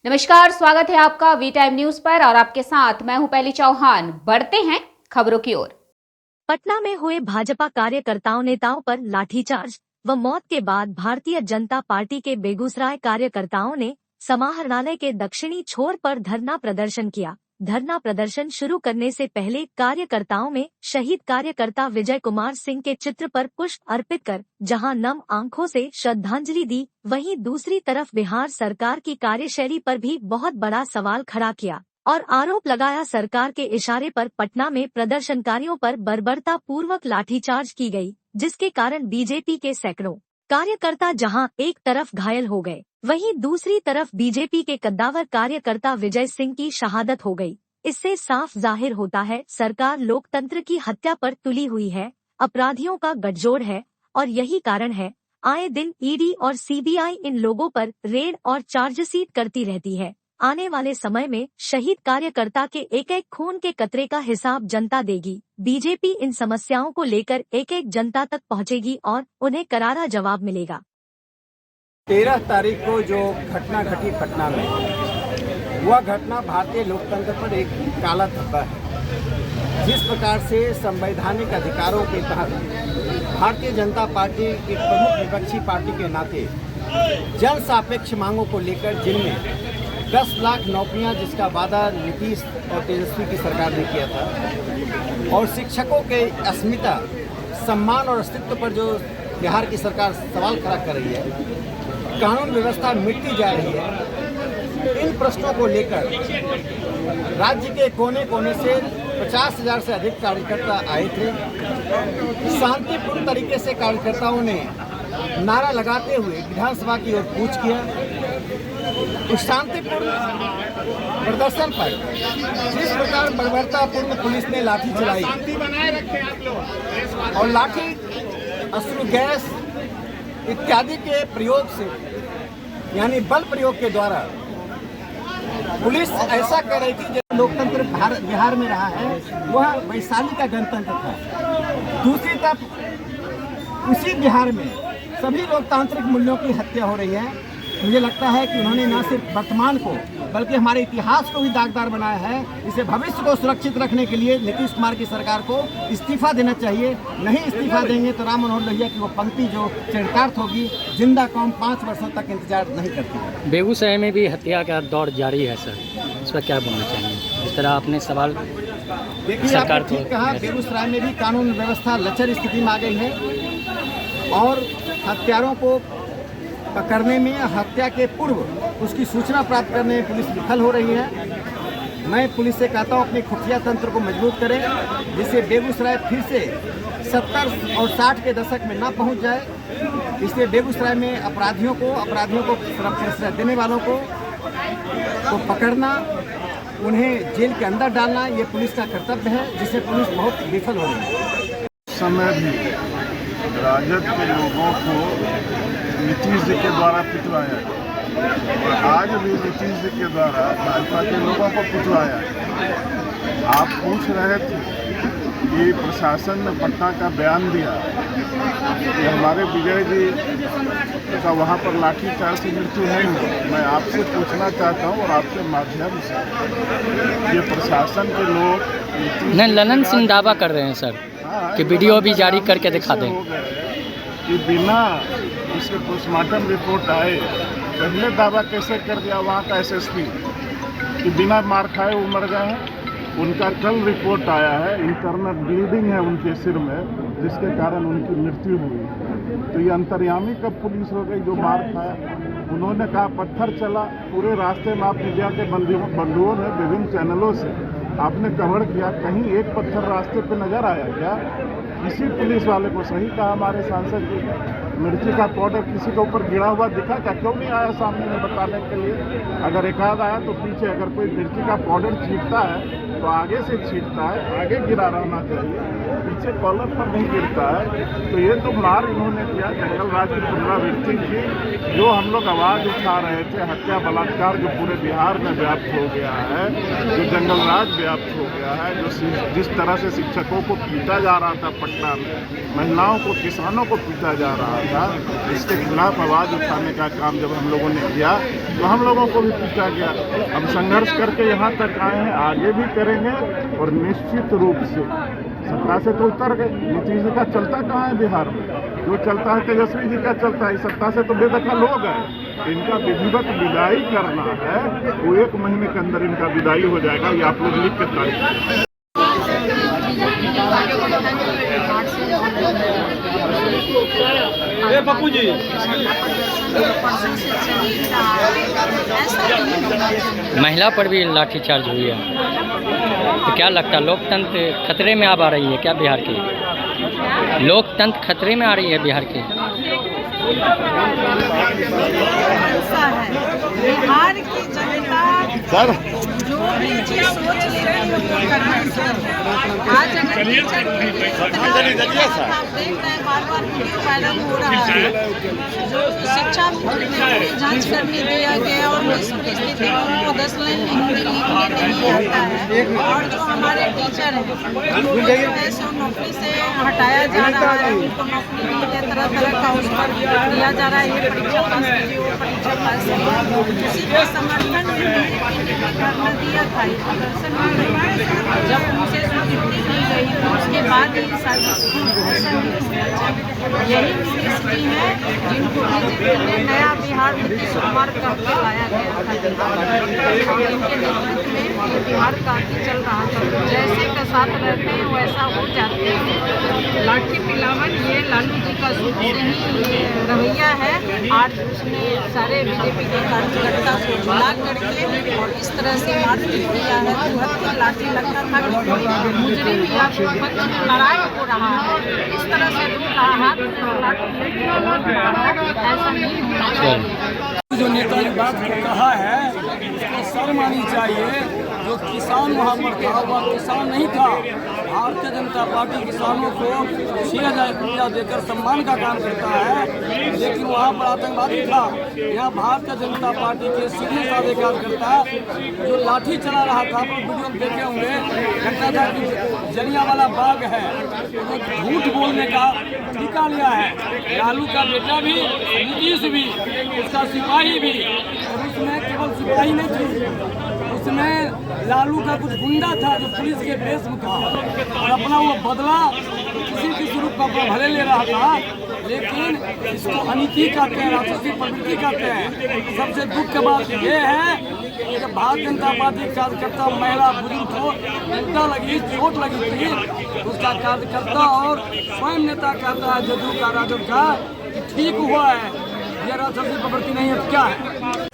नमस्कार, स्वागत है आपका वी टाइम न्यूज पर और आपके साथ मैं हूं पहली चौहान। बढ़ते हैं खबरों की ओर। पटना में हुए भाजपा कार्यकर्ताओं नेताओं पर लाठीचार्ज व मौत के बाद भारतीय जनता पार्टी के बेगूसराय कार्यकर्ताओं ने समाहरणालय के दक्षिणी छोर पर धरना प्रदर्शन किया। धरना प्रदर्शन शुरू करने से पहले कार्यकर्ताओं में शहीद कार्यकर्ता विजय कुमार सिंह के चित्र पर पुष्प अर्पित कर जहां नम आंखों से श्रद्धांजलि दी, वहीं दूसरी तरफ बिहार सरकार की कार्यशैली पर भी बहुत बड़ा सवाल खड़ा किया और आरोप लगाया सरकार के इशारे पर पटना में प्रदर्शनकारियों पर बर्बरता पूर्वक लाठीचार्ज की गई, जिसके कारण बीजेपी के सैकड़ों कार्यकर्ता जहां एक तरफ घायल हो गए, वहीं दूसरी तरफ बीजेपी के कद्दावर कार्यकर्ता विजय सिंह की शहादत हो गई। इससे साफ जाहिर होता है सरकार लोकतंत्र की हत्या पर तुली हुई है, अपराधियों का गठजोड़ है और यही कारण है आए दिन ईडी और सीबीआई इन लोगों पर रेड और चार्जशीट करती रहती है। आने वाले समय में शहीद कार्यकर्ता के एक एक खून के कतरे का हिसाब जनता देगी। बीजेपी इन समस्याओं को लेकर एक एक जनता तक पहुंचेगी और उन्हें करारा जवाब मिलेगा। 13 तारीख को जो घटना घटी पटना में, वह घटना भारतीय लोकतंत्र पर एक काला धब्बा है। जिस प्रकार से संवैधानिक अधिकारों के तहत भारतीय जनता पार्टी एक प्रमुख विपक्षी पार्टी के नाते जन सापेक्ष मांगों को लेकर, जिनमें 10 लाख नौकरियां जिसका वादा नीतीश और तेजस्वी की सरकार ने किया था, और शिक्षकों के अस्मिता, सम्मान और अस्तित्व पर जो बिहार की सरकार सवाल खड़ा कर रही है, कानून व्यवस्था मिटती जा रही है, इन प्रश्नों को लेकर राज्य के कोने कोने से 50,000 से अधिक कार्यकर्ता आए थे। शांतिपूर्ण तरीके से कार्यकर्ताओं ने नारा लगाते हुए विधानसभा की ओर कूच किया। उस शांतिपूर्ण प्रदर्शन पर जिस प्रकार बर्बरतापूर्ण पुलिस ने लाठी चलाई और लाठी, अश्रु गैस इत्यादि के प्रयोग से, यानी बल प्रयोग के द्वारा पुलिस ऐसा कर रही थी जैसे लोकतंत्र बिहार में रहा है वह वैशाली का गणतंत्र था। दूसरी तरफ उसी बिहार में सभी लोकतांत्रिक मूल्यों की हत्या हो रही है। मुझे लगता है कि उन्होंने न सिर्फ वर्तमान को बल्कि हमारे इतिहास को भी दागदार बनाया है। इसे भविष्य को सुरक्षित रखने के लिए नीतीश कुमार की सरकार को इस्तीफा देना चाहिए। नहीं इस्तीफा देंगे तो राम मनोहर लोहिया की वो पंक्ति जो चरितार्थ होगी, जिंदा कौम 5 वर्षों तक इंतजार नहीं करती। बेगूसराय में भी हत्या का दौर जारी है सर, इस पर क्या बोलना चाहेंगे? इस तरह आपने सवाल सरकार को कहा, बेगूसराय में भी कानून व्यवस्था लचर स्थिति में आ गई है और हत्यारों को पकड़ने में, हत्या के पूर्व उसकी सूचना प्राप्त करने में पुलिस विफल हो रही है। मैं पुलिस से कहता हूँ अपने खुफिया तंत्र को मजबूत करें, जिससे बेगूसराय फिर से 70 और 60 के दशक में ना पहुँच जाए। इसलिए बेगूसराय में अपराधियों को सुरक्षा देने वालों को पकड़ना, उन्हें जेल के अंदर डालना, ये पुलिस का कर्तव्य है, जिससे पुलिस बहुत विफल हो रही है। समय भी राजद के लोगों को नीतीश जी के द्वारा पिटवाया और आज भी नीतीश जी के द्वारा भाजपा के लोगों को पिटवाया। आप पूछ रहे थे कि प्रशासन ने पटना का बयान दिया कि हमारे विजय जी का वहाँ पर लाठीचार्ज से मृत्यु नहीं हुई। मैं आपसे पूछना चाहता हूँ और आपके माध्यम से, ये प्रशासन के लोग नहीं, ललन सिंह दावा कर रहे हैं सर कि वीडियो भी जारी करके दिखा दें कि बिना इसके पोस्टमार्टम रिपोर्ट आए पहले दावा कैसे कर दिया वहाँ का एसएसपी कि बिना मार खाए वो मर गए हैं। उनका कल रिपोर्ट आया है, इंटरनल ब्लीडिंग है उनके सिर में, जिसके कारण उनकी मृत्यु हुई। तो ये अंतर्यामी कब पुलिस हो गई जो मार खाया? उन्होंने कहा पत्थर चला, पूरे रास्ते में आप मीडिया के बंधुओं ने विभिन्न चैनलों से आपने कवर किया, कहीं एक पत्थर रास्ते पे नजर आया क्या? किसी पुलिस वाले को सही कहा हमारे सांसद जी, मिर्ची का पाउडर किसी के ऊपर गिरा हुआ दिखा क्या? क्यों नहीं आया सामने में बताने के लिए? अगर एक आध आया तो पीछे, अगर कोई मिर्ची का पाउडर छींटता है तो आगे से छींटता है, आगे गिरा रहना चाहिए। पीछे कॉलर पर नहीं गिरता है। तो ये तो मार इन्होंने किया, जंगल राज की पुनरावृत्ति की। जो हम लोग आवाज़ उठा रहे थे, हत्या बलात्कार जो पूरे बिहार में व्याप्त हो गया है, जो जंगल राज व्याप्त हो गया है, जो जिस तरह से शिक्षकों को पीटा जा रहा था पटना में, महिलाओं को, किसानों को पीटा जा रहा था, इसके खिलाफ आवाज़ उठाने का काम जब हम लोगों ने किया तो हम लोगों को भी पीटा गया। हम संघर्ष करके यहाँ तक आए हैं, आगे भी करेंगे और निश्चित रूप से सत्ता से तो उतर गए। नीतीश जी का चलता कहाँ है बिहार में? जो चलता है तेजस्वी जी का चलता है। सत्ता से तो बेदखल हो गए। इनका विधिवत विदाई करना है, वो 1 महीने के अंदर इनका विदाई हो जाएगा। ये आप लोग लिख के तारीख पप्पू जी महिला पर भी लाठीचार्ज हुई है, तो क्या लगता है लोकतंत्र खतरे में अब आ रही है क्या बिहार की? लोकतंत्र खतरे में आ रही है बिहार की? बिहार की जनता सर जो भी चीज सोच ले रही है वो करना है सर। आज अगर टीचर आप देख रहे हैं बार बार वीडियो वायरल हो रहा है, जो शिक्षा मंत्री ने पूरी जांच करने दिया गया और इस परिस्थिति में उनको 10 लाइन हिंदी लिखने नहीं आता है। और जो हमारे टीचर हैं उनको नौकरी से हटाया जा रहा है, उनको नौकरी नहीं है, तरह तरह का उस पर दिया जा रहा है, ये परीक्षा पास कीजिए, वो परीक्षा पास कीजिए। उसी के समर्थन में धरना दिया था। प्रदर्शन जब उनसे स्वीकृति दी गई तो उसके बाद ही सारी ऐसा नहीं होना चाहिए। यही स्थिति है जिनको बीजेपी ने नया बिहार नीतीश कुमार का लाया गया था और इनके नेतृत्व में बिहार काफी चल रहा था। जैसे का साथ रहते हैं वैसा हो जाते हैं। लाठी पिलावन ये लालू जी का शुरू से ही रवैया है। आज उसने सारे बीजेपी के कार्यकर्ता को बुला करके और इस तरह से मारपीट किया है। तो लाठी लगता था कि कोई मुजरिम या पक्ष में लड़ाई हो रहा है, इस तरह से हाथ ऐसा नहीं होना चाहिए। जो नेता ने बात कहा है उसको शर्म आनी चाहिए। जो किसान वहाँ पर था वह किसान नहीं था। भारतीय जनता पार्टी किसानों को 6,000 रुपया देकर सम्मान का काम करता है, लेकिन वहाँ पर आतंकवादी था। यहाँ भारतीय जनता पार्टी के सीधे साधे कार्यकर्ता जो लाठी चला रहा था, आप वीडियो में देखे होंगे, कहता था कि जलियांवाला बाग है, तो झूठ बोलने का तरीका लिया है। लालू का बेटा भी, नीतीश भी, उसका सिपाही भी, और उसमें केवल सिपाही नहीं थी, उसमें लालू का कुछ गुंडा था जो पुलिस के बेस में था और अपना वो बदला किसी रूप का भले ले रहा था। लेकिन इसको अनीति कहते हैं, राक्षसी प्रवृत्ति कहते हैं। सबसे दुख की बात ये है कि जब भारतीय जनता पार्टी कार्यकर्ता महिला बुजुर्ग को उल्टा लगी, चोट लगी थी, उसका कार्यकर्ता और स्वयं नेता कहता है जदयू का, राजद का, कि ठीक हुआ है, ये राक्षसी प्रवृत्ति नहीं है तो क्या है।